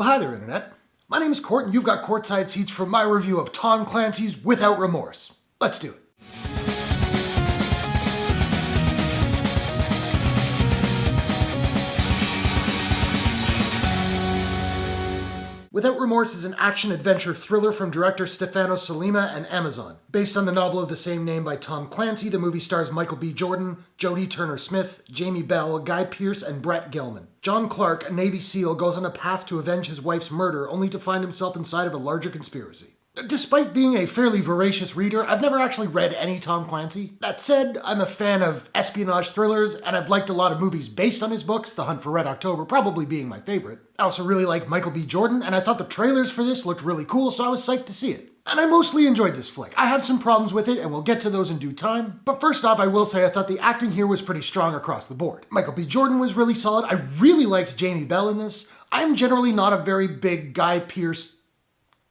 Well, hi there, Internet. My name is Court, and you've got courtside seats for my review of Tom Clancy's Without Remorse. Let's do it. Without Remorse is an action-adventure thriller from director Stefano Sollima and Amazon. Based on the novel of the same name by Tom Clancy, the movie stars Michael B. Jordan, Jodie Turner-Smith, Jamie Bell, Guy Pearce, and Brett Gelman. John Clark, a Navy SEAL, goes on a path to avenge his wife's murder, only to find himself inside of a larger conspiracy. Despite being a fairly voracious reader, I've never actually read any Tom Clancy. That said, I'm a fan of espionage thrillers, and I've liked a lot of movies based on his books, The Hunt for Red October probably being my favorite. I also really like Michael B. Jordan, and I thought the trailers for this looked really cool, so I was psyched to see it. And I mostly enjoyed this flick. I have some problems with it, and we'll get to those in due time. But first off, I will say I thought the acting here was pretty strong across the board. Michael B. Jordan was really solid. I really liked Jamie Bell in this. I'm generally not a very big Guy Pearce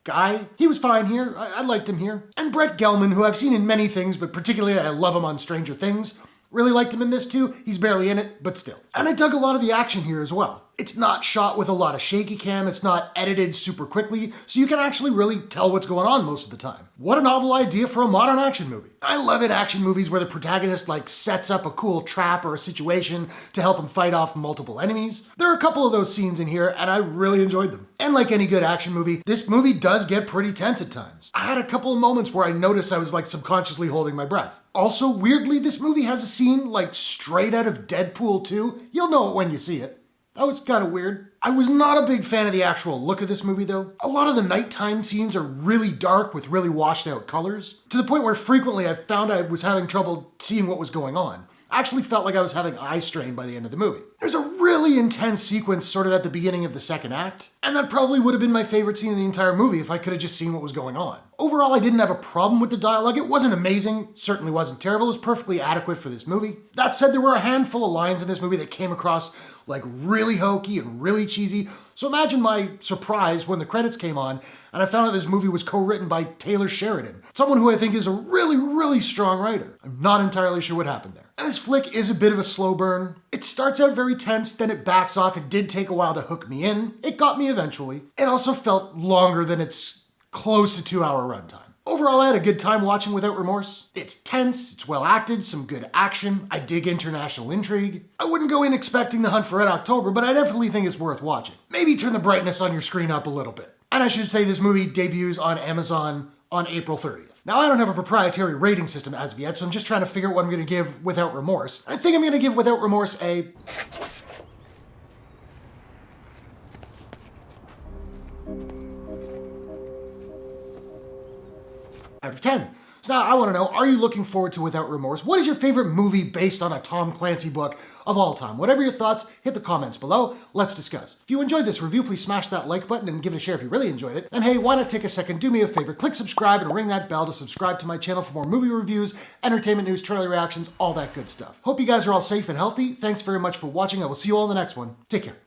guy. He was fine here. I liked him here. And Brett Gelman, who I've seen in many things, but particularly I love him on Stranger Things. Really liked him in this too. He's barely in it, but still. And I dug a lot of the action here as well. It's not shot with a lot of shaky cam, it's not edited super quickly, so you can actually really tell what's going on most of the time. What a novel idea for a modern action movie. I love in action movies where the protagonist sets up a cool trap or a situation to help him fight off multiple enemies. There are a couple of those scenes in here, and I really enjoyed them. And like any good action movie, this movie does get pretty tense at times. I had a couple of moments where I noticed I was subconsciously holding my breath. Also, weirdly, this movie has a scene straight out of Deadpool 2. You'll know it when you see it. That was kind of weird. I was not a big fan of the actual look of this movie though. A lot of the nighttime scenes are really dark with really washed out colors, to the point where frequently I found I was having trouble seeing what was going on. I actually felt like I was having eye strain by the end of the movie. There's a really intense sequence sort of at the beginning of the second act, and that probably would have been my favorite scene in the entire movie if I could have just seen what was going on. Overall, I didn't have a problem with the dialogue. It wasn't amazing, certainly wasn't terrible, it was perfectly adequate for this movie. That said, there were a handful of lines in this movie that came across really hokey and really cheesy. So imagine my surprise when the credits came on and I found out this movie was co-written by Taylor Sheridan, someone who I think is a really strong writer. I'm not entirely sure what happened there. And this flick is a bit of a slow burn. It starts out very tense, then it backs off. It did take a while to hook me in. It got me eventually. It also felt longer than its close to 2-hour runtime. Overall, I had a good time watching Without Remorse. It's tense, it's well acted, some good action. I dig international intrigue. I wouldn't go in expecting The Hunt for Red October, but I definitely think it's worth watching. Maybe turn the brightness on your screen up a little bit. And I should say this movie debuts on Amazon on April 30th. Now, I don't have a proprietary rating system as of yet, so I'm just trying to figure out what I'm going to give Without Remorse. I think I'm going to give Without Remorse a... out of 10. So now I want to know, are you looking forward to Without Remorse? What is your favorite movie based on a Tom Clancy book of all time? Whatever your thoughts, hit the comments below. Let's discuss. If you enjoyed this review, please smash that like button and give it a share if you really enjoyed it. And hey, why not take a second, do me a favor, click subscribe and ring that bell to subscribe to my channel for more movie reviews, entertainment news, trailer reactions, all that good stuff. Hope you guys are all safe and healthy. Thanks very much for watching. I will see you all in the next one. Take care.